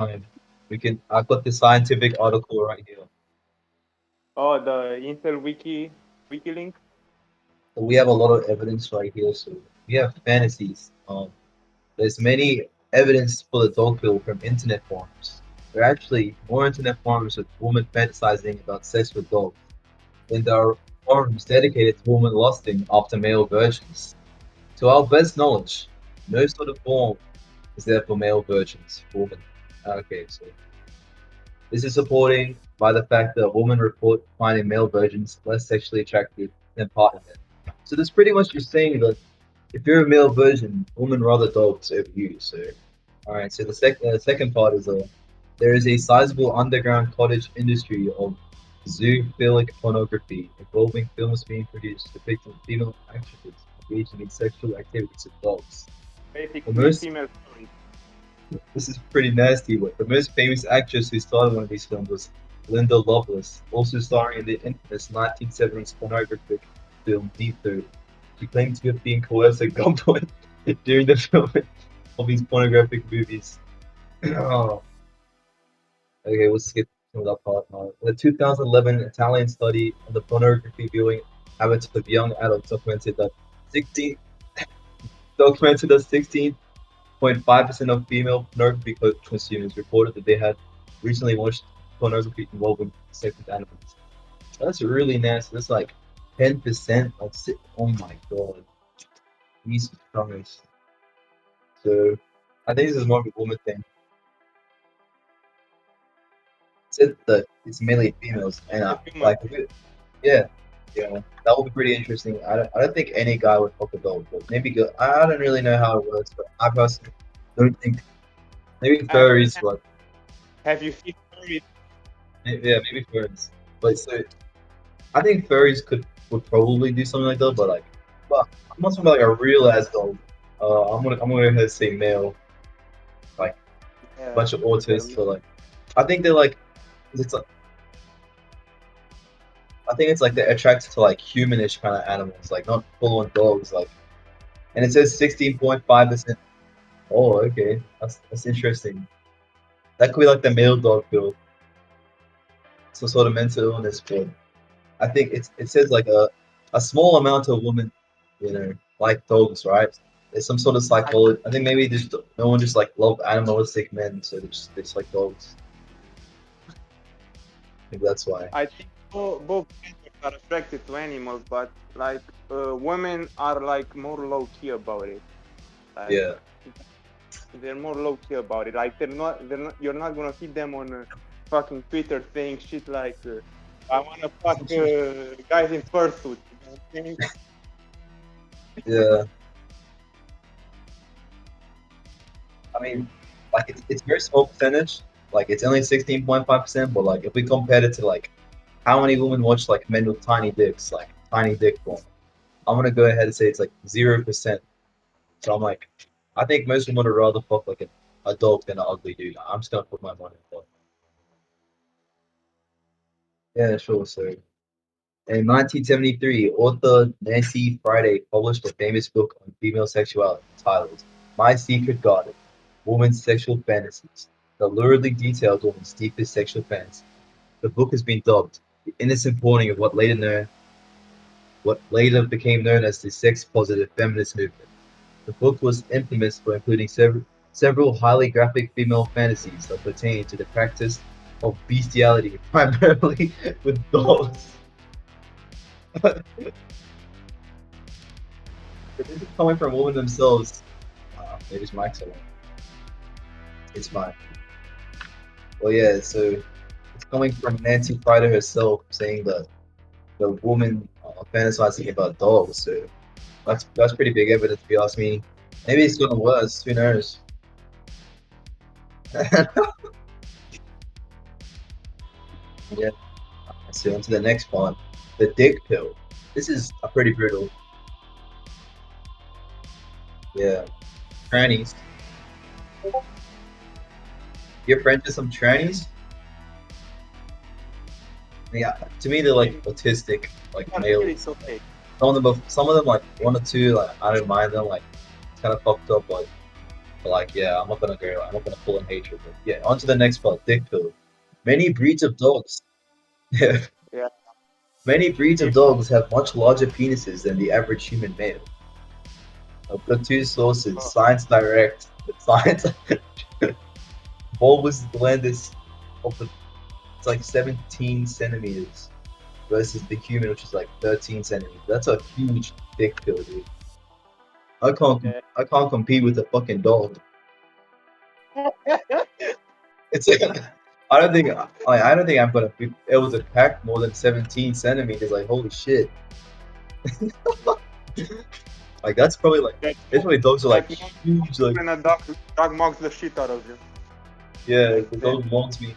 time. I got the scientific article right here. Oh, the Intel wiki link. So we have a lot of evidence right here. So we have fantasies. There's many evidence for the dog pill from internet forums. There are actually more internet forums with women fantasizing about sex with dogs than there are forums dedicated to women lusting after male versions. To our best knowledge, no sort of forum is there for male versions, women. Okay, so this is supporting by the fact that women report finding male versions less sexually attractive than partner men. So this pretty much just saying that if you're a male version, women rather dogs over you. So, all right. So the second part is there is a sizable underground cottage industry of zoophilic pornography involving films being produced depicting female actresses engaging in sexual activities with dogs. The Basically, most female stories. This is pretty nasty, but the most famous actress who starred in one of these films was Linda Lovelace, also starring in the infamous 1970s pornographic film Deep Throat. She claimed to have been coerced at gunpoint during the filming of these pornographic movies. Oh, okay, we'll skip some of that part now. The 2011 Italian study on the pornography viewing habits of young adults 16 documented that 16.5% of female pornography consumers reported that they had recently watched pornography involving sex with animals. That's really nasty. That's like 10% of oh my god. Jesus Christ. So I think this is more of a woman thing. It said that it's mainly females and The female. like yeah, yeah, that would be pretty interesting. I don't think any guy would fuck a dog, but maybe go, I don't really know how it works, but I personally don't think maybe I mean, furries, but have you seen stories? yeah, maybe furries. But so I think furries would probably do something like that, but I'm not talking about like a real ass dog. I'm gonna go ahead and say male, like a Yeah, bunch of they're autists, but like I think they're like it's like I think it's like they're attracted to like humanish kind of animals, like not full on dogs, like and it says 16.5%. Oh, okay, that's interesting. That could be like the male dog pill, some sort of mental illness, but I think it says like a small amount of women, like dogs, right? There's some sort of I psychology. I think maybe just no one just like love animalistic men, so they just like dogs. Maybe that's why. I think both genders are attracted to animals, but like women are like more low key about it. Like Yeah. they're more low key about it. Like they're not. You're not gonna see them on fucking Twitter saying shit like, "I wanna fuck guys in fursuits." You know what I'm saying? Yeah. I mean, like it's very small percentage. Like it's only 16.5%, but like if we compare it to like how many women watch like men with tiny dicks, like tiny dick porn, I'm gonna go ahead and say it's like 0%. So I'm like, I think most women would rather fuck like a dog than an ugly dude. I'm just gonna put my money on that. Yeah, sure. So in 1973, author Nancy Friday published a famous book on female sexuality titled My Secret Garden: Women's Sexual Fantasies, that luridly details women's deepest sexual fantasies. The book has been dubbed the innocent pawning of what later became known as the sex positive feminist movement. The book was infamous for including several highly graphic female fantasies that pertain to the practice of bestiality, primarily with dogs. If this is coming from women themselves, maybe it's Mike's one. It's fine. Well, yeah, so it's coming from Nancy Friday herself saying that the woman fantasizing about dogs. So that's pretty big evidence, if you ask me. Maybe it's gonna worse. Who knows? Yeah. So on to the next part, the dick pill. This is a pretty brutal. Yeah, trannies. Your friends are some trannies? Yeah, to me they're like Maybe autistic, like not really. males. It's okay. Some of them like one or two, like I don't mind them. Like it's kind of fucked up, but But like, yeah, I'm not gonna pull in hatred. But yeah, on to the next part, dick pill. Many breeds of dogs. Yeah. Many breeds of If dogs have much larger penises than the average human male. I've got two sources: uh, Science Direct, the Science Volvus Glendis of the it's like 17 centimeters versus the human, which is like 13 centimeters. That's a huge dick pill, dude. yeah. I can't compete with a fucking dog. It's I don't think I'm gonna be able to pack more than 17 centimeters. Like holy shit! Like that's probably like that it's probably dogs are like that moment huge. Like when a dog mocks the shit out of you. yeah, Like the that. dog wants me.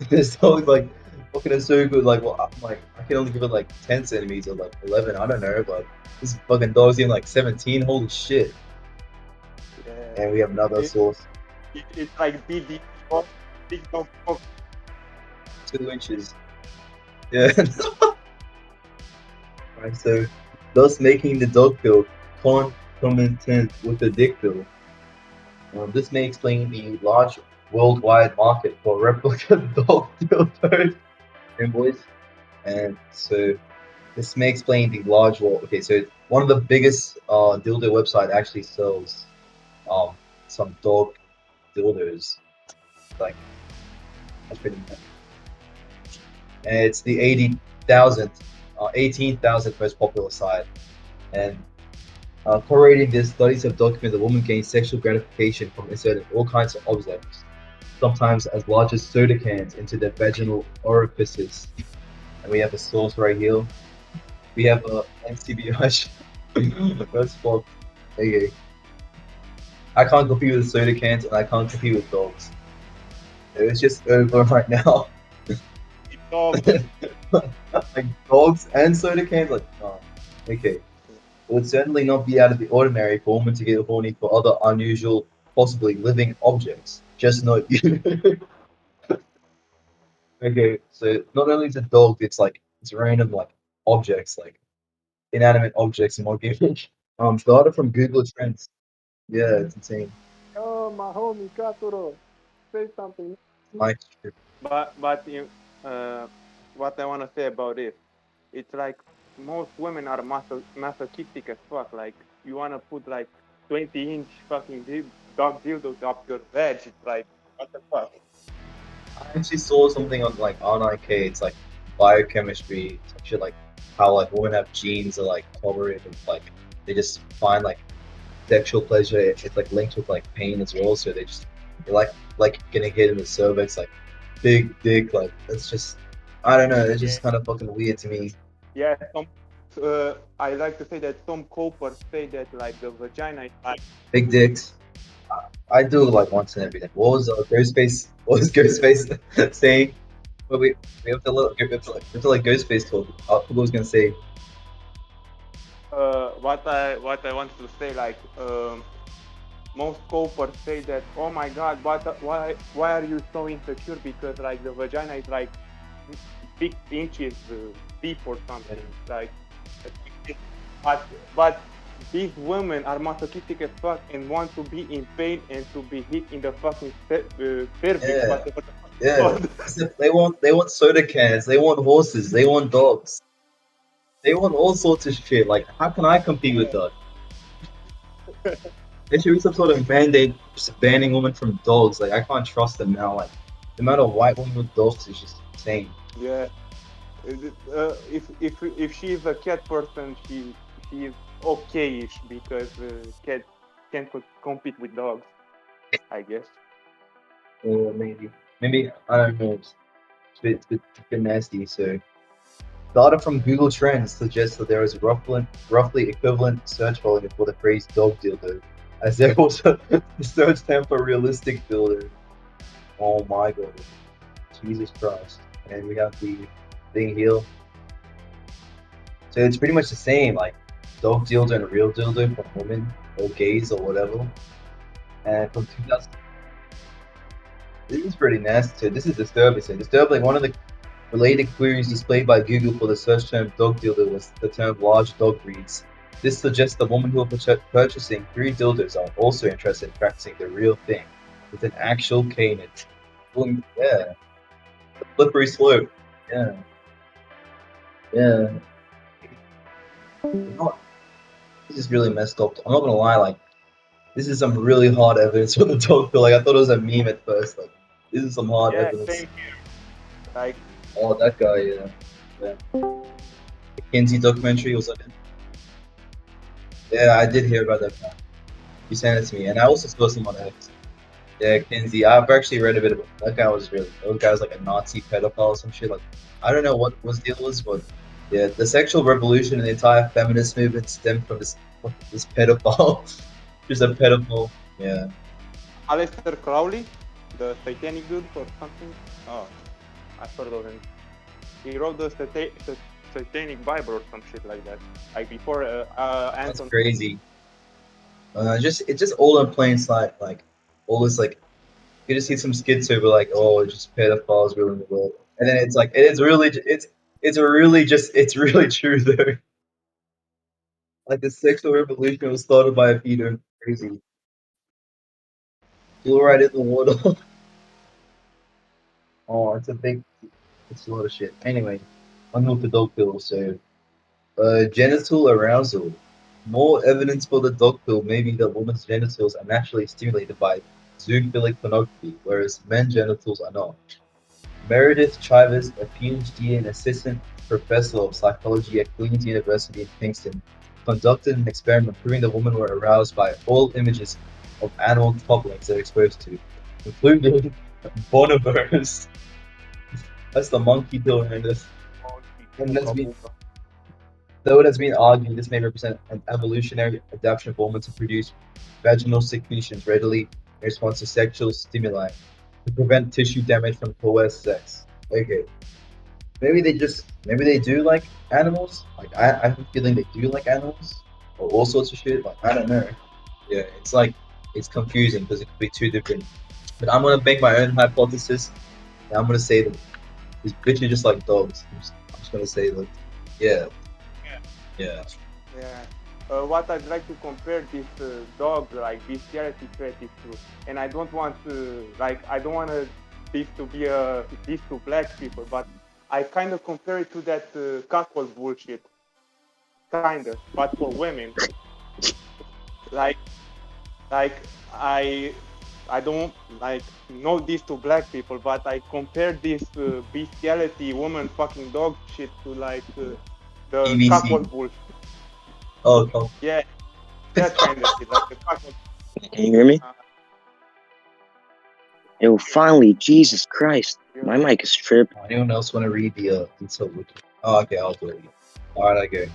This dog like fucking is so good. Like well, I'm like I can only give it like 10 centimeters or like 11. I don't know, but this fucking dog's even like 17. Holy shit! Yeah. And we have another It, source, it's like big dog mocks. 2 inches. Yeah. Right, so thus making the dog pill concomitant with the dick pill. This may explain the large worldwide market for replica dog dildos and boys. And so this may explain the large world. Okay, so one of the biggest dildo website actually sells um some dog dildos. Like that's pretty much. And it's the 18,000th most popular site. And correlating this, studies have documented that women gain sexual gratification from inserting all kinds of objects, sometimes as large as soda cans, into their vaginal orifices. And we have a source right here. We have a NCBI. That's fucked. Okay. I can't compete with soda cans and I can't compete with dogs. It's just over right now. Dogs. Like dogs and soda cans, like, no. Okay. It would certainly not be out of the ordinary for a woman to get horny for other unusual, possibly living objects. Just not you. Okay, so not only is it dog, it's random like objects, like inanimate objects in one game. Data from Google Trends. Yeah, it's insane. Oh, my homie Katuro, say something. Like, But uh, what I wanna say about it, it's like most women are masochistic as fuck. Like you wanna put like 20-inch fucking dog dildos up your veg. It's like what the fuck? I actually saw something on like RNK. It's like biochemistry, some shit like how like women have genes that like correlate with like they just find like sexual pleasure. It's like linked with like pain as well. So they like getting hit in the cervix, like big dick. Like it's just I don't know. It's Yeah, just kind of fucking weird to me. yeah. I like to say that some coppers say that like the vagina is like Big dicks. I do like once in everything. What was Ghostface? What was Ghostface saying? But we have to we have to like Ghostface talk. What was gonna say? what I wanted to say like most coppers say that oh my god why are you so insecure because like the vagina is like 6 inches deep or something like but these women are masochistic as fuck and want to be in pain and to be hit in the fucking cervix Yeah, what the fuck is yeah. called. They want soda cans. They want horses. They want dogs. They want all sorts of shit. Like, how can I compete with that? There should be some sort of mandate just banning women from dogs. Like, I can't trust them now. Like, the amount of white women with dogs is just insane. Yeah. If she is a cat person, she is okayish because cats can't compete with dogs, I guess. Maybe, maybe I don't know. It's a bit nasty. So, data from Google Trends suggests that there is a roughly equivalent search volume for the phrase "dog dildo," as there was a search term for "realistic dildo." Oh my god, Jesus Christ! And we have the thing here. So it's pretty much the same, like dog dildo and real dildo from women or gays or whatever. And from 2000, this is pretty nasty. So this is disturbing. So disturbing. One of the related queries displayed by Google for the search term dog dildo was the term large dog breeds. This suggests the woman who are purchasing three dildos are also interested in practicing the real thing with an actual cane. Yeah, slippery slope. Yeah, yeah. You know what? This is really messed up. I'm not gonna lie, like this is some really hard evidence for the dog pill. Like I thought it was a meme at first. Like this is some hard Yeah, evidence. same here. Like, Oh, that guy, yeah, yeah. The Kinsey documentary was like, yeah, I did hear about that. You sent it to me, and I also saw some on X. Yeah, Kinsey. I've actually read a bit about that guy. Was really that guy was like a Nazi pedophile or some shit. Like I don't know what was deal was, but yeah, the sexual revolution and the entire feminist movement stemmed from this pedophile. Just a pedophile. Yeah, Aleister Crowley, the satanic dude or something. Oh, I heard of him. He wrote the satanic Bible or some shit like that. Like before that's Anton. crazy. Just it's just all in plain sight. Like all this like you just see some skits over like oh it's just pedophiles ruling the world, and then it's like it's really true though. Like the sexual revolution was started by a pedo. Crazy. Fluoride in the water. Oh, it's a lot of shit. Anyway, I'm with the dog pill. So, genital arousal. More evidence for the dog pill may be that women's genitals are naturally stimulated by zoophilic pornography, whereas men's genitals are not. Meredith Chivers, a PhD and assistant professor of psychology at Queen's University in Kingston, conducted an experiment proving that women were aroused by all images of animal top they're exposed to, including bonobos. That's the monkey pill in this. And Ooga that's been, booga. though it has been argued this may represent an evolutionary adaptation of women to produce vaginal secretions readily in response to sexual stimuli to prevent tissue damage from coerced sex. Okay. Maybe they do like animals. Like I have a feeling they do like animals or all sorts of shit. Like I don't know. Yeah, it's like it's confusing because it could be two different. But I'm gonna make my own hypothesis. And I'm gonna say that these bitches just like dogs. I'm just gonna say that. Yeah, yeah. Yeah. What I'd like to compare this dog like bestiality fetish to, and I don't want to I don't want this to be this to black people, but I kind of compare it to that cuckold bullshit, kind of, but for women. Like like I I don't like know this to black people, but I compare this bestiality woman fucking dog shit to the PVC. cuckold bullshit. Oh, come. Yeah, that kind of shit, like the cuckold. Can you hear me? Uh, Yo, finally, Jesus Christ. yeah. My mic is tripping. Anyone else want to read the detailed wiki? Oh, okay, I'll do it. All right, I go.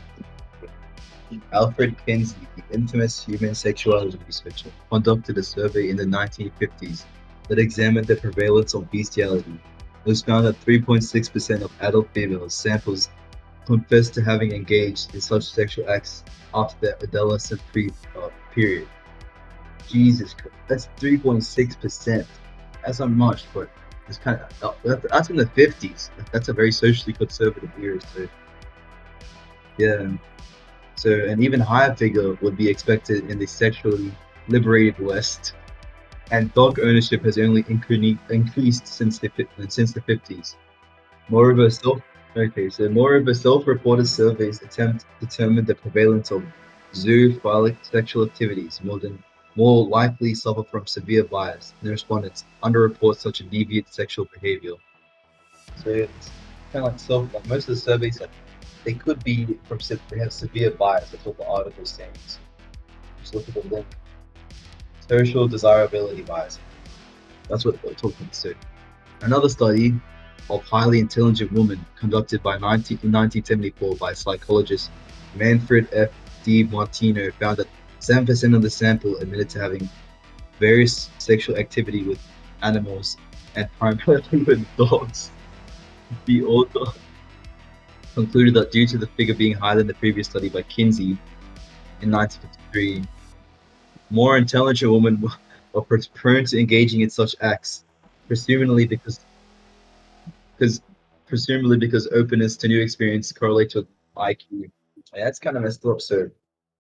Alfred Kinsey, the infamous human sexuality researcher, conducted a survey in the 1950s that examined the prevalence of bestiality. It was found that 3.6% of adult females samples confessed to having engaged in such sexual acts after their adolescent period. Jesus Christ, that's 3.6%. That's not much, but it's kind of that's in the 50s. That's a very socially conservative era. So yeah. So an even higher figure would be expected in the sexually liberated West, and dog ownership has only increased since the 50s. Moreover, self-reported surveys attempt to determine the prevalence of zoophilic sexual activities more likely suffer from severe bias, and the respondents underreport such a deviant sexual behavior. So it's kind of like like most of the surveys, like they could be they have severe bias. That's what the article is saying. So just look at the link. Social desirability bias. That's what they're talking about. Another study of highly intelligent women conducted in 1974 by psychologist Manfred F. D. Martino found that 7% of the sample admitted to having various sexual activity with animals and primarily with dogs. The author concluded that due to the figure being higher than the previous study by Kinsey in 1953, more intelligent women were prone to engaging in such acts, presumably because presumably because openness to new experience correlates with IQ. Yeah, that's kind of messed up. So